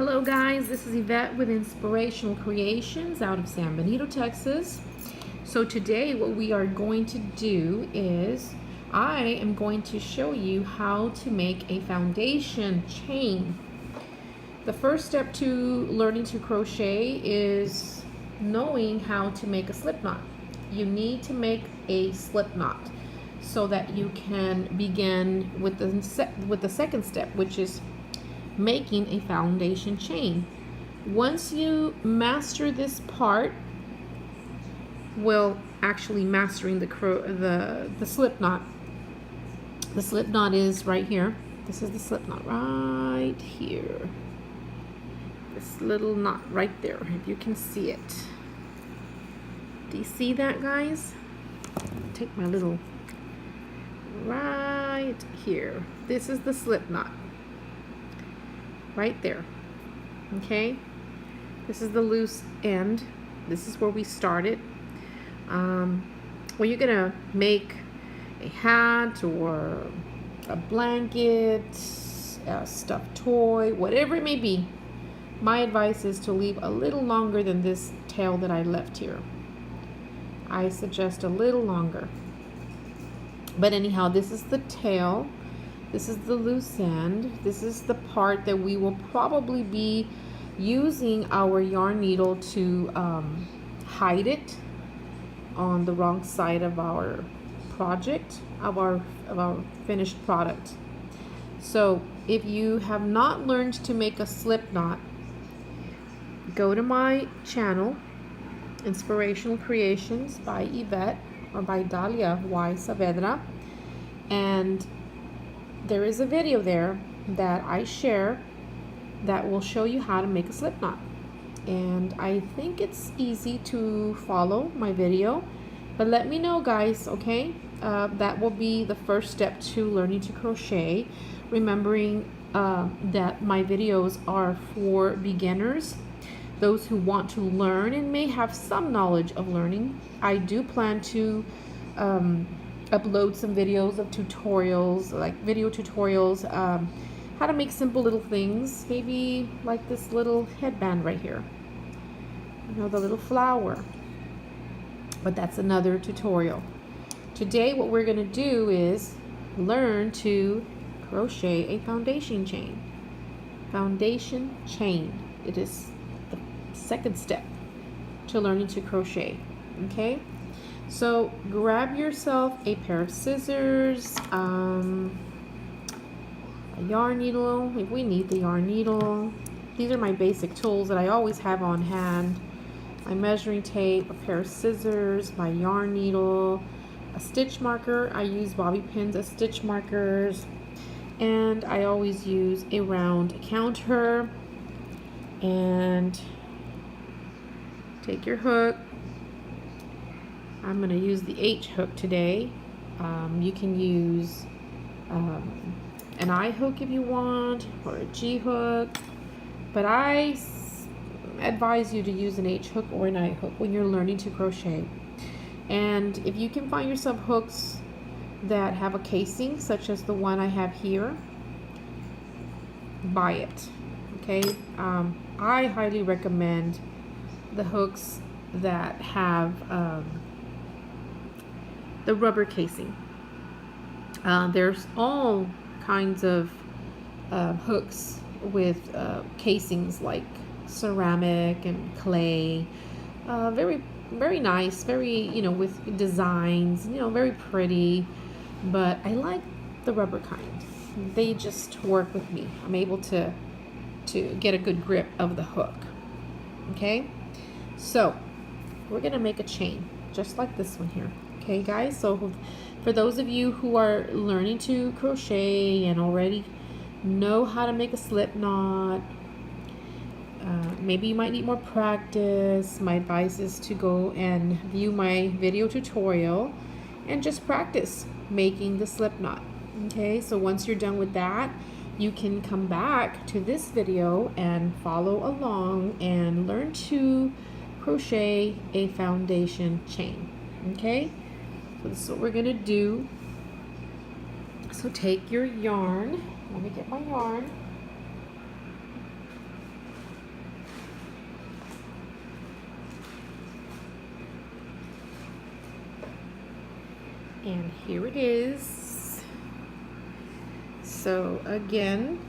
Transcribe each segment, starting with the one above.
Hello guys, this is Yvette with Inspirational Creations out of San Benito, Texas. So today what we are going to do is I am going to show you how to make a foundation chain. The first step to learning to crochet is knowing how to make a slip knot. You need to make a slip knot so that you can begin with the second step, which is making a foundation chain. Once you master this part, well, actually mastering the slip knot. The slip knot is right here. This is the slip knot right here. This little knot right there, if you can see it. Do you see that, guys? Take my little right here. This is the slip knot. Right there. Okay, this is the loose end. This is where we started. When you're gonna make a hat or a blanket, a stuffed toy, whatever it may be, my advice is to leave a little longer than this tail that I left here. I suggest a little longer. But anyhow, this is the tail. This is the loose end. This is the part that we will probably be using our yarn needle to hide it on the wrong side of our project, of our finished product. So if you have not learned to make a slip knot, go to my channel, Inspirational Creations by Yvette or by Dalia Y. Saavedra, and there is a video there that I share that will show you how to make a slip knot. And I think it's easy to follow my video, but let me know, guys, okay? That will be the first step to learning to crochet, remembering that my videos are for beginners, those who want to learn and may have some knowledge of learning. I do plan to upload some videos of tutorials, like video tutorials, how to make simple little things, maybe like this little headband right here, you know, the little flower. But that's another tutorial. Today what we're going to do is learn to crochet a foundation chain. Foundation chain. It is the second step to learning to crochet. Okay? So grab yourself a pair of scissors, a yarn needle, if we need the yarn needle. These are my basic tools that I always have on hand. My measuring tape, a pair of scissors, my yarn needle, a stitch marker. I use bobby pins as stitch markers, and I always use a round counter. And take your hook. I'm going to use the H hook today. You can use an I hook if you want, or a G hook, but I advise you to use an H hook or an I hook when you're learning to crochet. And if you can find yourself hooks that have a casing, such as the one I have here, buy it. Okay, I highly recommend the hooks that have the rubber casing. There's all kinds of hooks with casings like ceramic and clay, very nice, very, you know, with designs, you know, very pretty. But I like the rubber kind. They just work with me. I'm able to get a good grip of the hook. Okay, so we're gonna make a chain just like this one here. Okay, guys, so for those of you who are learning to crochet and already know how to make a slip knot, maybe you might need more practice. My advice is to go and view my video tutorial and just practice making the slip knot. Okay, so once you're done with that, you can come back to this video and follow along and learn to crochet a foundation chain. Okay, so this is what we're gonna do. So take your yarn. Let me get my yarn. And here it is. So again,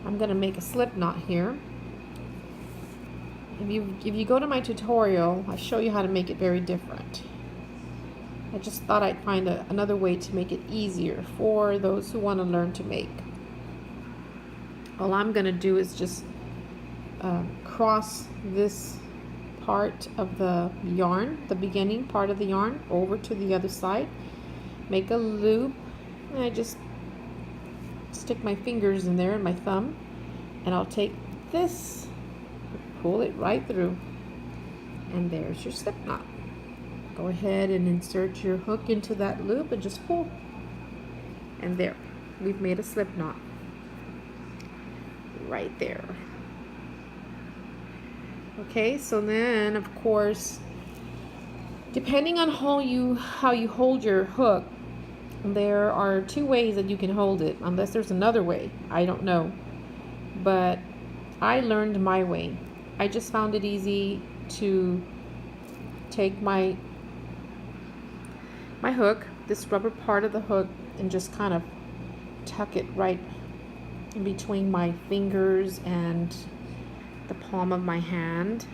I'm gonna make a slip knot here. If you go to my tutorial, I show you how to make it very different. I just thought I'd find another way to make it easier for those who want to learn to make. All I'm gonna do is just cross this part of the yarn, the beginning part of the yarn, over to the other side, make a loop, and I just stick my fingers in there and my thumb, and I'll take this, pull it right through, and there's your slip knot. Go ahead and insert your hook into that loop and just pull, and there, we've made a slip knot right there. Okay, so then of course, depending on how you hold your hook, there are two ways that you can hold it, unless there's another way. I don't know, but I learned my way. I just found it easy to take my hook, this rubber part of the hook, and just kind of tuck it right in between my fingers and the palm of my hand.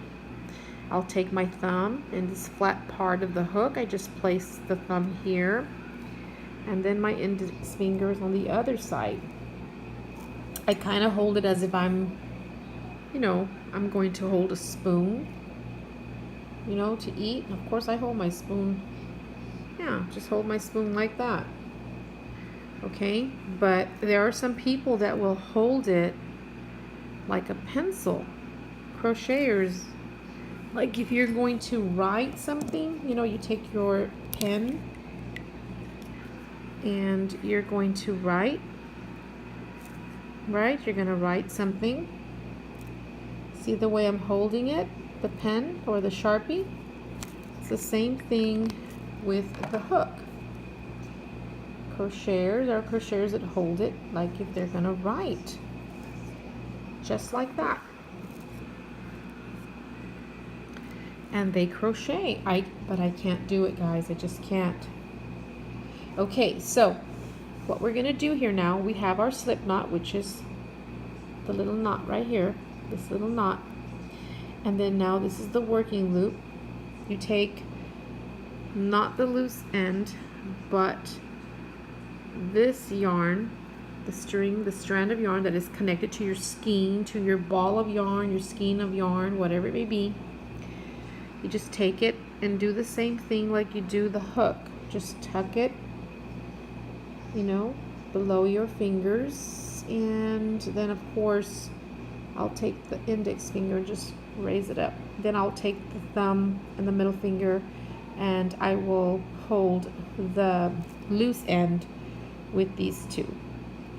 I'll take my thumb in this flat part of the hook. I just place the thumb here, and then my index fingers on the other side. I kind of hold it as if I'm going to hold a spoon, to eat. And of course I hold my spoon, just hold my spoon like that. Okay, but there are some people that will hold it like a pencil. Crocheters, like if you're going to write something, you take your pen and you're going to write, you're going to write something. See the way I'm holding it, the pen or the Sharpie? It's the same thing with the hook. Crocheters are crocheters that hold it like if they're going to write, just like that. And they crochet. But I can't do it, guys. I just can't. Okay, so what we're going to do here now, we have our slip knot, which is the little knot right here, this little knot. And then now this is the working loop. You take not the loose end, but this yarn, the strand of yarn that is connected to your skein, to your ball of yarn, your skein of yarn, whatever it may be. You just take it and do the same thing like you do the hook. Just tuck it, below your fingers, and then of course I'll take the index finger and just raise it up. Then I'll take the thumb and the middle finger, and I will hold the loose end with these two,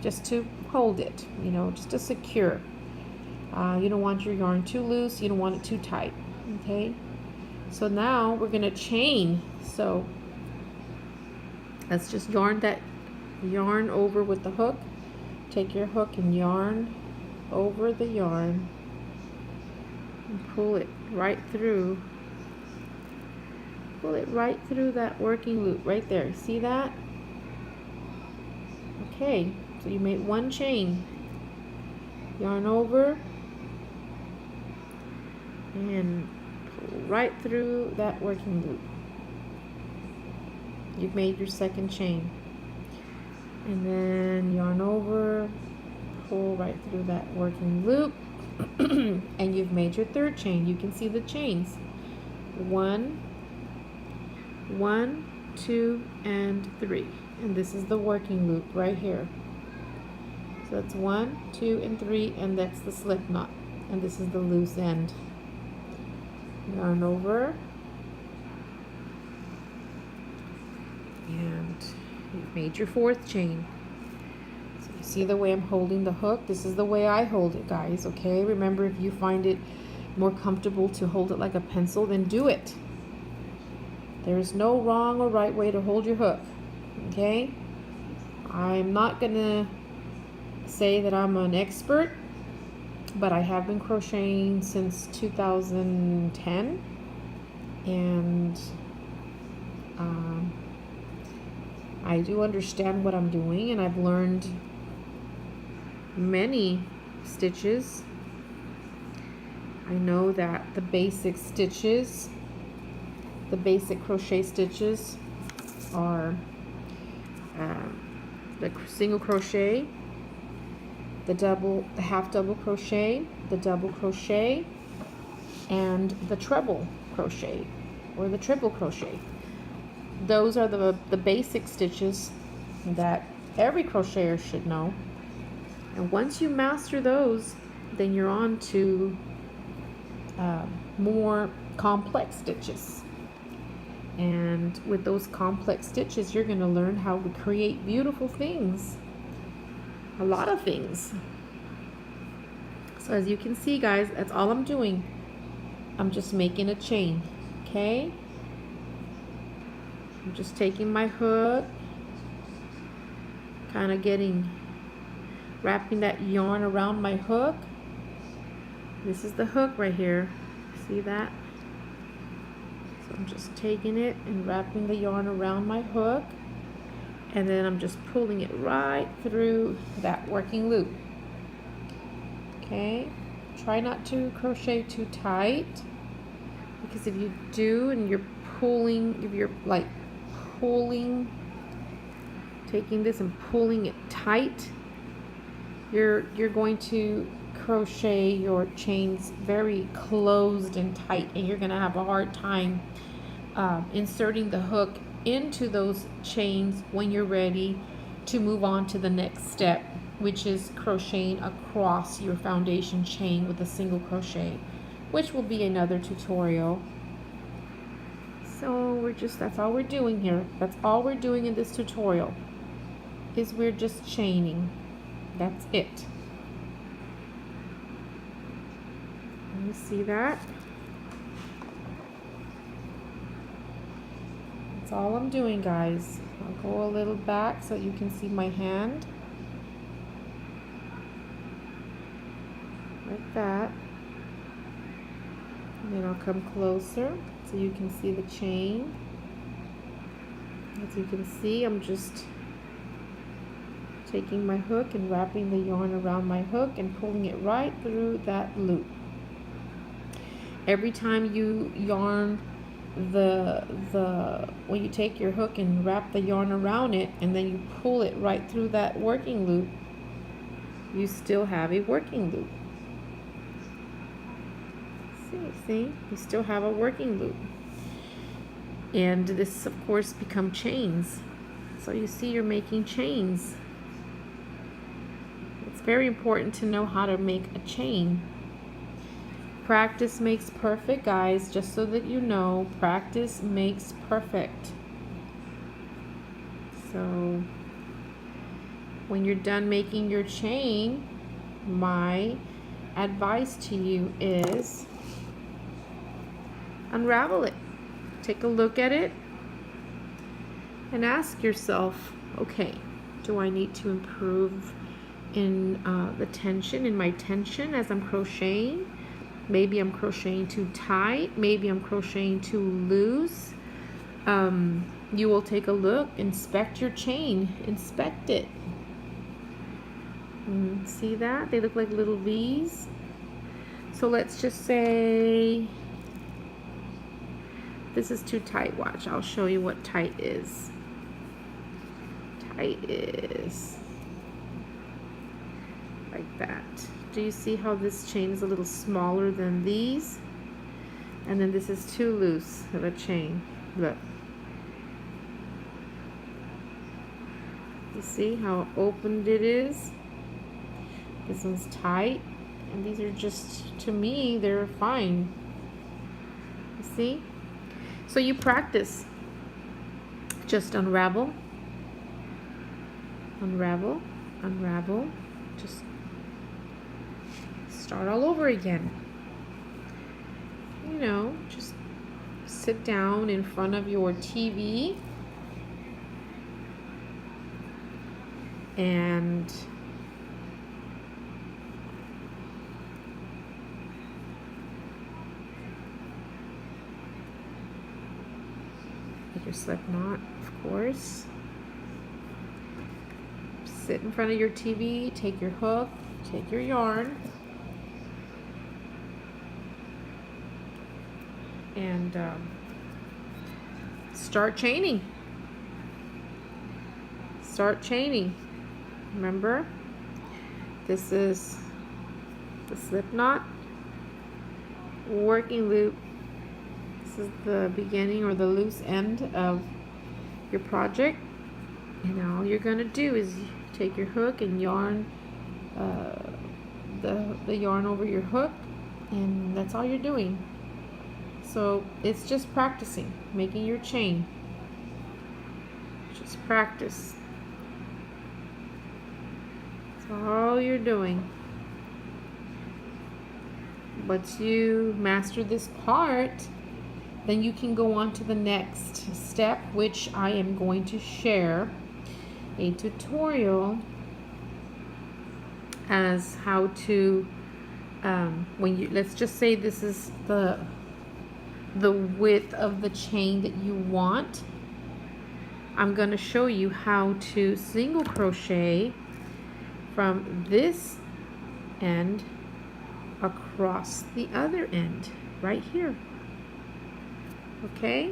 just to hold it, just to secure. You don't want your yarn too loose, you don't want it too tight. Okay, so now we're gonna chain. So let's just yarn over with the hook. Take your hook and yarn over the yarn and pull it right through. Pull it right through that working loop right there. See that? Okay, so you made one chain. Yarn over and pull right through that working loop. You've made your second chain. And then yarn over, pull right through that working loop, and you've made your third chain. You can see the chains. 1, 2, and 3. And this is the working loop right here. So that's 1, 2, and 3, and that's the slip knot. And this is the loose end. Yarn over, and you've made your fourth chain. So you see the way I'm holding the hook? This is the way I hold it, guys, okay? Remember, if you find it more comfortable to hold it like a pencil, then do it. There is no wrong or right way to hold your hook, okay? I'm not gonna say that I'm an expert, but I have been crocheting since 2010, and I do understand what I'm doing, and I've learned many stitches. I know that the basic stitches, the basic crochet stitches are the single crochet, the half double crochet, the double crochet, and the treble crochet or the triple crochet. Those are the basic stitches that every crocheter should know. And once you master those, then you're on to more complex stitches. And with those complex stitches, you're going to learn how to create beautiful things. A lot of things. So as you can see, guys, that's all I'm doing. I'm just making a chain, okay? I'm just taking my hook, kind of wrapping that yarn around my hook. This is the hook right here. See that? So I'm just taking it and wrapping the yarn around my hook, and then I'm just pulling it right through that working loop. Okay? Try not to crochet too tight, because if you do and you're pulling, if you're like pulling, taking this and pulling it tight, you're going to crochet your chains very closed and tight, and you're going to have a hard time inserting the hook into those chains when you're ready to move on to the next step, which is crocheting across your foundation chain with a single crochet, which will be another tutorial. So that's all we're doing here. That's all we're doing in this tutorial, is we're just chaining. That's it. You see that? That's all I'm doing, guys. I'll go a little back so you can see my hand. Like that. And then I'll come closer so you can see the chain. As you can see, I'm just taking my hook and wrapping the yarn around my hook and pulling it right through that loop. Every time you yarn when you take your hook and wrap the yarn around it and then you pull it right through that working loop, you still have a working loop. See, you still have a working loop. And this, of course, become chains. So you see, you're making chains. It's very important to know how to make a chain. Practice makes perfect, guys. Just so that you know, practice makes perfect. So when you're done making your chain, my advice to you is unravel it. Take a look at it and ask yourself, okay, do I need to improve in the tension, in my tension as I'm crocheting? Maybe I'm crocheting too tight. Maybe I'm crocheting too loose. You will take a look, inspect your chain, inspect it. See that? They look like little V's. So let's just say this is too tight. Watch, I'll show you what tight is. Tight is like that. Do you see how this chain is a little smaller than these? And then this is too loose of a chain. Look. You see how opened it is? This one's tight. And these are just, to me, they're fine. You see? So you practice. Just unravel. Unravel. Unravel. Just start all over again. You know, just sit down in front of your TV and make your slip knot, of course. sit in front of your TV, take your hook, take your yarn, and start chaining. Start chaining. Remember, this is the slip knot, working loop. This is the beginning or the loose end of your project, and all you're going to do is take your hook and yarn the yarn over your hook, and that's all you're doing. So it's just practicing making your chain. Just practice. That's all you're doing. Once you master this part, then you can go on to the next step, which I am going to share a tutorial as how to when you, let's just say this is the width of the chain that you want. I'm going to show you how to single crochet from this end across the other end right here. Okay,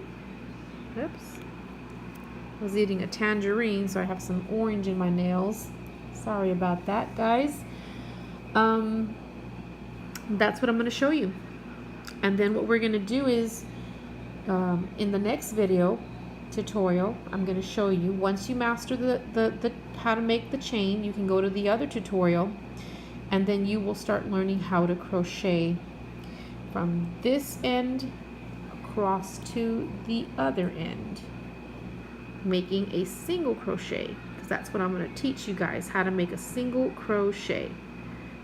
oops, I was eating a tangerine, so I have some orange in my nails. Sorry about that, guys. That's what I'm going to show you. And then what we're going to do is in the next video tutorial, I'm going to show you, once you master the how to make the chain, you can go to the other tutorial, and then you will start learning how to crochet from this end across to the other end, making a single crochet, because that's what I'm going to teach you guys, how to make a single crochet.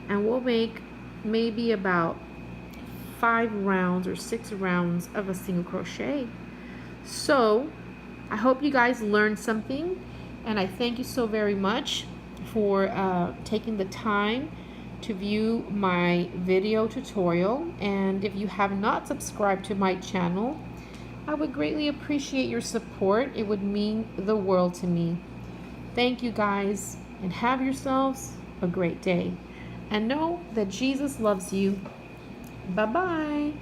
And we'll make maybe about 5 rounds or 6 rounds of a single crochet. So I hope you guys learned something, and I thank you so very much for taking the time to view my video tutorial. And if you have not subscribed to my channel, I would greatly appreciate your support. It would mean the world to me. Thank you guys, and have yourselves a great day, and know that Jesus loves you. Bye-bye.